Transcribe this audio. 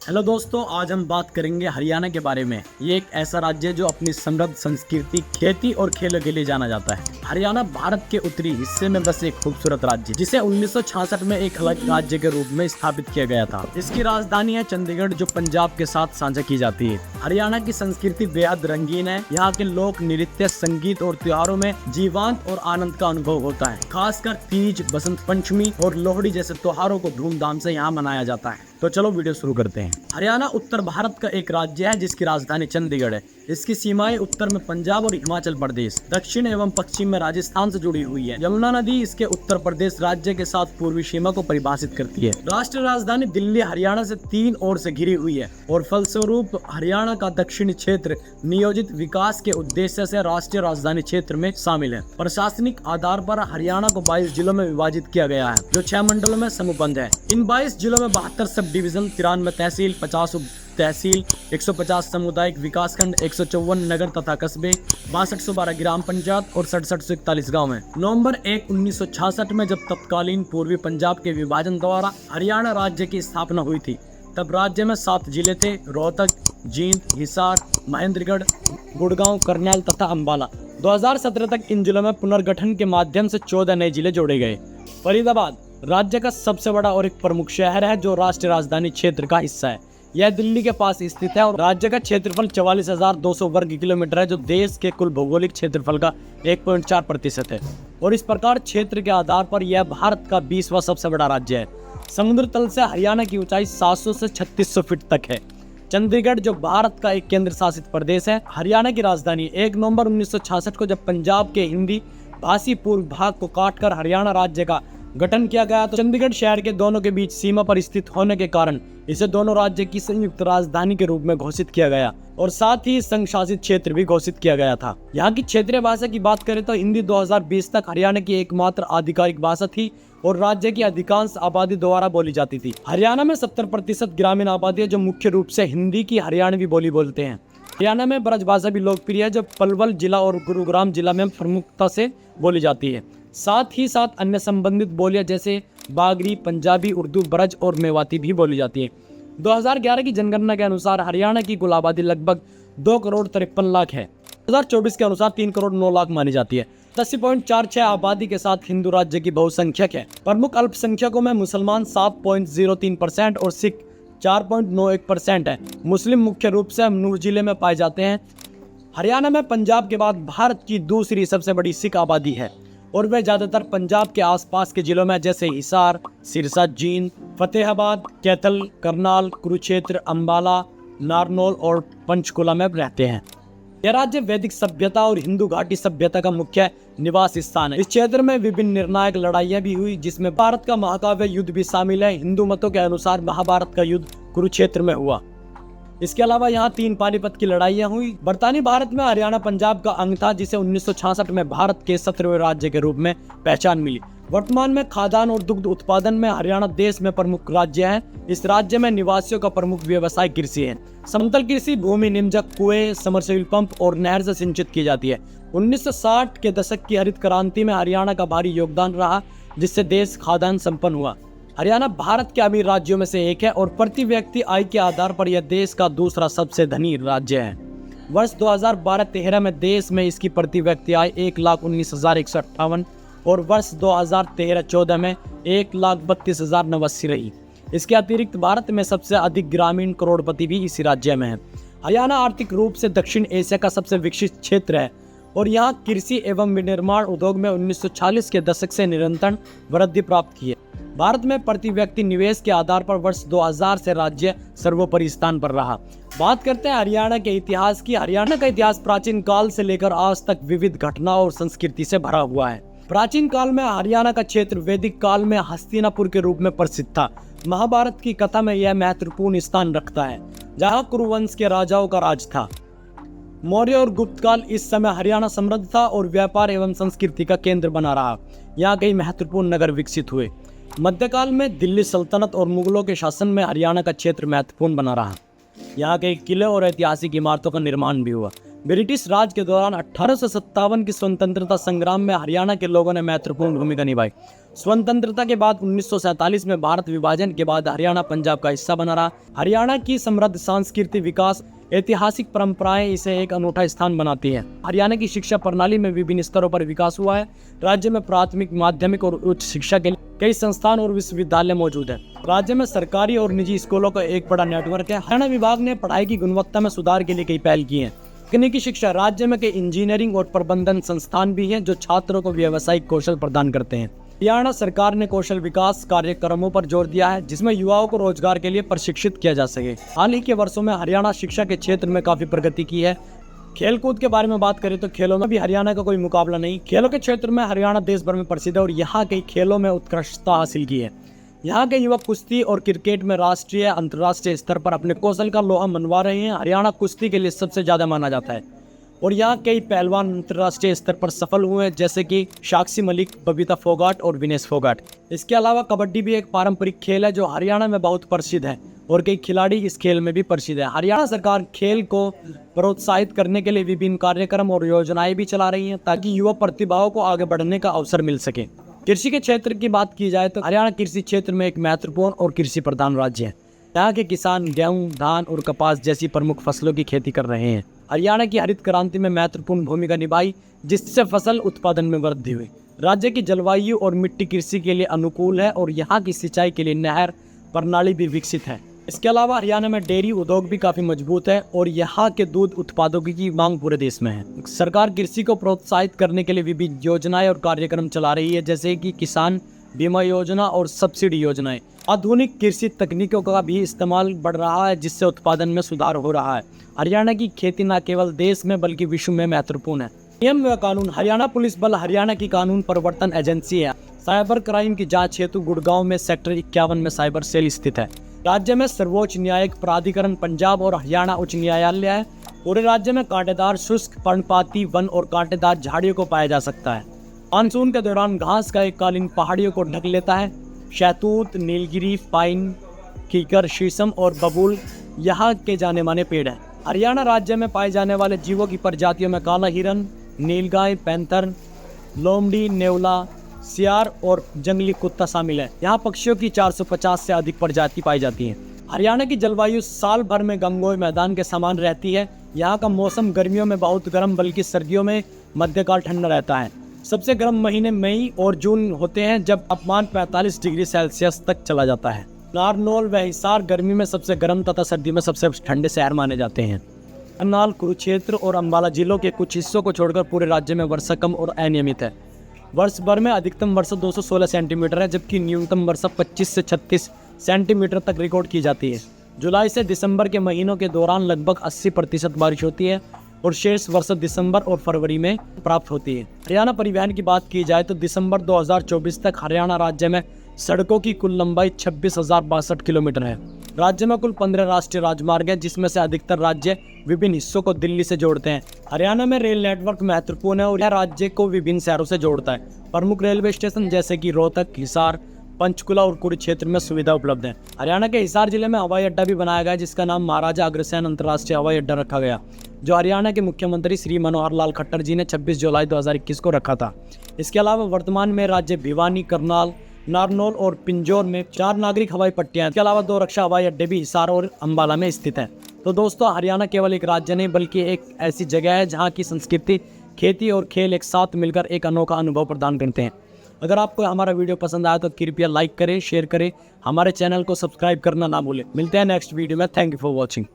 Hello दोस्तों, आज हम बात करेंगे हरियाणा के बारे में। ये एक ऐसा राज्य है जो अपनी समृद्ध संस्कृति, खेती और खेलों के लिए जाना जाता है। हरियाणा भारत के उत्तरी हिस्से में बस एक खूबसूरत राज्य जिसे 1966 में एक अलग राज्य के रूप में स्थापित किया गया था। इसकी राजधानी है चंडीगढ़, जो पंजाब के साथ साझा की जाती है। हरियाणा की संस्कृति बेहद रंगीन है। यहाँ के लोक नृत्य, संगीत और त्योहारों में जीवंत और आनंद का अनुभव होता है। खासकर तीज, बसंत पंचमी और लोहड़ी जैसे त्योहारों को धूमधाम से यहाँ मनाया जाता है। तो चलो वीडियो शुरू करते हैं। हरियाणा उत्तर भारत का एक राज्य है जिसकी राजधानी चंडीगढ़ है। इसकी सीमाएं उत्तर में पंजाब और हिमाचल प्रदेश, दक्षिण एवं पश्चिम में राजस्थान से जुड़ी हुई है। यमुना नदी इसके उत्तर प्रदेश राज्य के साथ पूर्वी सीमा को परिभाषित करती है। राष्ट्रीय राजधानी दिल्ली हरियाणा से 3 ओर से घिरी हुई है और फलस्वरूप हरियाणा का दक्षिणी क्षेत्र नियोजित विकास के उद्देश्य से राष्ट्रीय राजधानी क्षेत्र में शामिल है। प्रशासनिक आधार पर हरियाणा को 22 जिलों में विभाजित किया गया है, जो 6 मंडलों में समूहबद्ध है। इन 22 जिलों में 72 सब डिवीजन, 93 तहसील, 50 उप तहसील, 150 सामुदायिक विकास खंड, 154 नगर तथा कस्बे, 6212 ग्राम पंचायत और 6741 गाँव है। नवंबर 1, 1966 में जब तत्कालीन पूर्वी पंजाब के विभाजन द्वारा हरियाणा राज्य की स्थापना हुई थी, तब राज्य में 7 जिले थे: रोहतक, जींद, हिसार, महेंद्रगढ़, गुड़गांव, करनाल तथा अम्बाला। 2017 तक इन जिलों में पुनर्गठन के माध्यम से 14 नए जिले जोड़े गए। फरीदाबाद राज्य का सबसे बड़ा और एक प्रमुख शहर है, जो राष्ट्रीय राजधानी क्षेत्र का हिस्सा है। यह दिल्ली के पास स्थित है और राज्य का क्षेत्रफल 44,200 वर्ग किलोमीटर है, जो देश के कुल भौगोलिक क्षेत्रफल का 1.4% है। और इस प्रकार क्षेत्र के आधार पर यह भारत का 20वां सबसे बड़ा राज्य है। समुद्र तल से हरियाणा की ऊंचाई 700 से 3600 फीट तक है। चंडीगढ़, जो भारत का एक केंद्र शासित प्रदेश है, हरियाणा की राजधानी 1 नवंबर 1966 को जब पंजाब के हिंदी भाषी पूर्व भाग को काटकर हरियाणा राज्य का गठन किया गया, तो चंडीगढ़ शहर के दोनों के बीच सीमा पर स्थित होने के कारण इसे दोनों राज्य की संयुक्त राजधानी के रूप में घोषित किया गया और साथ ही संघ शासित क्षेत्र भी घोषित किया गया था। यहाँ की क्षेत्रीय भाषा की बात करें तो हिंदी 2020 तक हरियाणा की एकमात्र आधिकारिक भाषा थी और राज्य की अधिकांश आबादी द्वारा बोली जाती थी। हरियाणा में 70% ग्रामीण आबादी है, जो मुख्य रूप से हिंदी की हरियाणवी बोली बोलते हैं। हरियाणा में ब्रज भाषा भी लोकप्रिय है, जो पलवल जिला और गुरुग्राम जिला में प्रमुखता से बोली जाती है। साथ ही साथ अन्य संबंधित बोलियां जैसे बागरी, पंजाबी, उर्दू, ब्रज और मेवाती भी बोली जाती है। 2011 की जनगणना के अनुसार हरियाणा की कुल आबादी लगभग 2,53,00,000 है। 2024 के अनुसार 3,09,00,000 मानी जाती है। 80.46 आबादी के साथ हिंदू राज्य की बहुसंख्यक है। प्रमुख अल्पसंख्यकों में मुसलमान 7.03% और सिख 4.91% है। मुस्लिम मुख्य रूप से नूर जिले में पाए जाते हैं। हरियाणा में पंजाब के बाद भारत की दूसरी सबसे बड़ी सिख आबादी है और वे ज्यादातर पंजाब के आसपास के जिलों में जैसे हिसार, सिरसा, जींद, फतेहाबाद, कैथल, करनाल, कुरुक्षेत्र, अम्बाला, नारनौल और पंचकुला में रहते हैं। यह राज्य वैदिक सभ्यता और हिंदू घाटी सभ्यता का मुख्य निवास स्थान है। इस क्षेत्र में विभिन्न निर्णायक लड़ाइयां भी हुई, जिसमें भारत का महाकाव्य युद्ध भी शामिल है। हिंदू मतों के अनुसार महाभारत का युद्ध कुरुक्षेत्र में हुआ। इसके अलावा यहाँ 3 पानीपत की लड़ाइयाँ हुई। बरतानी भारत में हरियाणा पंजाब का अंग था, जिसे 1966 में भारत के 17वें राज्य के रूप में पहचान मिली। वर्तमान में खाद्यान्न और दुग्ध उत्पादन में हरियाणा देश में प्रमुख राज्य है। इस राज्य में निवासियों का प्रमुख व्यवसाय कृषि है। समतल कृषि भूमि निम्नजक कुएं, समरसेबल पंप और नहर से सिंचित की जाती है। 1960 के दशक की हरित क्रांति में हरियाणा का भारी योगदान रहा, जिससे देश खाद्यान्न संपन्न हुआ। हरियाणा भारत के अमीर राज्यों में से एक है और प्रति व्यक्ति आय के आधार पर यह देश का दूसरा सबसे धनी राज्य है। वर्ष 2012-13 में देश में इसकी प्रति व्यक्ति आय 1,19,158 और वर्ष 2013-14 में 1,32,089 रही। इसके अतिरिक्त भारत में सबसे अधिक ग्रामीण करोड़पति भी इसी राज्य में है। हरियाणा आर्थिक रूप से दक्षिण एशिया का सबसे विकसित क्षेत्र है और यहाँ कृषि एवं विनिर्माण उद्योग में 1940 के दशक से निरंतर वृद्धि प्राप्त की है। भारत में प्रति व्यक्ति निवेश के आधार पर वर्ष 2000 से राज्य सर्वोपरि स्थान पर रहा। बात करते हैं हरियाणा के इतिहास की। हरियाणा का इतिहास प्राचीन काल से लेकर आज तक विविध घटनाओं और संस्कृति से भरा हुआ है। प्राचीन काल में हरियाणा का क्षेत्र वैदिक काल में हस्तिनापुर के रूप में प्रसिद्ध था। महाभारत की कथा में यह महत्वपूर्ण स्थान रखता है, जहाँ कुरुवंश के राजाओं का राज था। मौर्य और गुप्त काल इस समय हरियाणा समृद्ध था और व्यापार एवं संस्कृति का केंद्र बना रहा। यहाँ कई महत्वपूर्ण नगर विकसित हुए। मध्यकाल में दिल्ली सल्तनत और मुगलों के शासन में हरियाणा का क्षेत्र महत्वपूर्ण बना रहा। यहाँ के किले और ऐतिहासिक इमारतों का निर्माण भी हुआ। ब्रिटिश राज के दौरान 1857 की स्वतंत्रता संग्राम में हरियाणा के लोगों ने महत्वपूर्ण भूमिका निभाई। स्वतंत्रता के बाद 1947 में भारत विभाजन के बाद हरियाणा पंजाब का हिस्सा बना रहा। हरियाणा की समृद्ध सांस्कृतिक विकास, ऐतिहासिक परंपराएं इसे एक अनूठा स्थान बनाती है। हरियाणा की शिक्षा प्रणाली में विभिन्न स्तरों पर विकास हुआ है। राज्य में प्राथमिक, माध्यमिक और उच्च शिक्षा के लिए कई संस्थान और विश्वविद्यालय मौजूद है। राज्य में सरकारी और निजी स्कूलों का एक बड़ा नेटवर्क है। हरियाणा विभाग ने पढ़ाई की गुणवत्ता में सुधार के लिए कई पहल की है। तकनीकी शिक्षा, राज्य में कई इंजीनियरिंग और प्रबंधन संस्थान भी हैं जो छात्रों को व्यावसायिक कौशल प्रदान करते हैं। हरियाणा सरकार ने कौशल विकास कार्यक्रमों पर जोर दिया है जिसमें युवाओं को रोजगार के लिए प्रशिक्षित किया जा सके। हाल ही के वर्षों में हरियाणा शिक्षा के क्षेत्र में काफी प्रगति की है। खेलकूद के बारे में बात करें तो खेलों में भी हरियाणा का कोई मुकाबला नहीं। खेलों के क्षेत्र में हरियाणा देश भर में प्रसिद्ध है और यहाँ कई खेलों में उत्कृष्टता हासिल की है। यहाँ के युवा कुश्ती और क्रिकेट में राष्ट्रीय, अंतर्राष्ट्रीय स्तर पर अपने कौशल का लोहा मनवा रहे हैं। हरियाणा कुश्ती के लिए सबसे ज्यादा माना जाता है और यहाँ कई पहलवान अंतर्राष्ट्रीय स्तर पर सफल हुए हैं जैसे कि साक्षी मलिक, बबीता फोगाट और विनेश फोगाट। इसके अलावा कबड्डी भी एक पारंपरिक खेल है जो हरियाणा में बहुत प्रसिद्ध है और कई खिलाड़ी इस खेल में भी प्रसिद्ध है। हरियाणा सरकार खेल को प्रोत्साहित करने के लिए विभिन्न कार्यक्रम और योजनाएं भी चला रही हैं ताकि युवा प्रतिभाओं को आगे बढ़ने का अवसर मिल सके। कृषि के क्षेत्र की बात की जाए तो हरियाणा कृषि क्षेत्र में एक महत्वपूर्ण और कृषि प्रधान राज्य है। यहाँ के किसान गेहूं, धान और कपास जैसी प्रमुख फसलों की खेती कर रहे हैं। हरियाणा की हरित क्रांति में महत्वपूर्ण भूमिका निभाई जिससे फसल उत्पादन में वृद्धि हुई। राज्य की जलवायु और मिट्टी कृषि के लिए अनुकूल है और यहाँ की सिंचाई के लिए नहर प्रणाली भी विकसित है। इसके अलावा हरियाणा में डेयरी उद्योग भी काफी मजबूत है और यहाँ के दूध उत्पादों की मांग पूरे देश में है। सरकार कृषि को प्रोत्साहित करने के लिए विभिन्न योजनाएं और कार्यक्रम चला रही है जैसे कि किसान बीमा योजना और सब्सिडी योजनाएं। आधुनिक कृषि तकनीकों का भी इस्तेमाल बढ़ रहा है जिससे उत्पादन में सुधार हो रहा है। हरियाणा की खेती न केवल देश में बल्कि विश्व में महत्वपूर्ण है। नियम व कानून, हरियाणा पुलिस बल हरियाणा की कानून प्रवर्तन एजेंसी है। साइबर क्राइम की जांच हेतु गुड़गांव में सेक्टर 51 में साइबर सेल स्थित है। राज्य में सर्वोच्च न्यायिक प्राधिकरण पंजाब और हरियाणा उच्च न्यायालय है। पूरे राज्य में कांटेदार शुष्क, पर्णपाती वन और कांटेदार झाड़ियों को पाया जा सकता है। मानसून के दौरान घास का एक कालीन पहाड़ियों को ढक लेता है। शहतूत, नीलगिरी, पाइन, कीकर, शीशम और बबूल यहाँ के जाने माने पेड़ हैं। हरियाणा राज्य में पाए जाने वाले जीवों की प्रजातियों में काला हिरन, नीलगाय, पैंथर, लोमड़ी, नेवला, सियार और जंगली कुत्ता शामिल है। यहाँ पक्षियों की 450 से अधिक प्रजाति पाई जाती है। हरियाणा की जलवायु साल भर में गंगोई मैदान के समान रहती है। यहाँ का मौसम गर्मियों में बहुत गर्म बल्कि सर्दियों में मध्यकाल ठंडा रहता है। सबसे गर्म महीने मई और जून होते हैं जब तापमान 45 डिग्री सेल्सियस तक चला जाता है। नारनौल व हिसार गर्मी में सबसे गर्म तथा सर्दी में सबसे ठंडे शहर माने जाते हैं। करनाल, कुरुक्षेत्र और अंबाला जिलों के कुछ हिस्सों को छोड़कर पूरे राज्य में वर्षा कम और अनियमित है। वर्ष भर में अधिकतम वर्षा 216 सेंटीमीटर है जबकि न्यूनतम वर्षा 25 से 36 सेंटीमीटर तक रिकॉर्ड की जाती है। जुलाई से दिसंबर के महीनों के दौरान लगभग 80% बारिश होती है और शेष वर्षा दिसंबर और फरवरी में प्राप्त होती है। हरियाणा परिवहन की बात की जाए तो दिसंबर 2024 तक हरियाणा राज्य में सड़कों की कुल लंबाई 26,062 किलोमीटर है। राज्य में कुल 15 राष्ट्रीय राजमार्ग हैं जिसमें से अधिकतर राज्य विभिन्न हिस्सों को दिल्ली से जोड़ते हैं। हरियाणा में रेल नेटवर्क महत्वपूर्ण है और यह राज्य को विभिन्न शहरों से जोड़ता है। प्रमुख रेलवे स्टेशन जैसे कि रोहतक, हिसार, पंचकुला और कुरुक्षेत्र में सुविधा उपलब्ध है। हरियाणा के हिसार जिले में हवाई अड्डा भी बनाया गया जिसका नाम महाराजा अग्रसेन अंतर्राष्ट्रीय हवाई अड्डा रखा गया जो हरियाणा के मुख्यमंत्री श्री मनोहर लाल खट्टर जी ने 26 जुलाई 2021 को रखा था। इसके अलावा वर्तमान में राज्य भिवानी, करनाल, नारनौल और पिंजौर में 4 नागरिक हवाई पट्टियां हैं। इसके अलावा 2 रक्षा हवाई अड्डे भी हिसार और अंबाला में स्थित हैं। तो दोस्तों, हरियाणा केवल एक राज्य नहीं बल्कि एक ऐसी जगह है जहां की संस्कृति, खेती और खेल एक साथ मिलकर एक अनोखा अनुभव प्रदान करते हैं। अगर आपको हमारा वीडियो पसंद आया तो कृपया लाइक करें, शेयर करें, हमारे चैनल को सब्सक्राइब करना ना भूलें। मिलते हैं नेक्स्ट वीडियो में। Thank you for watching.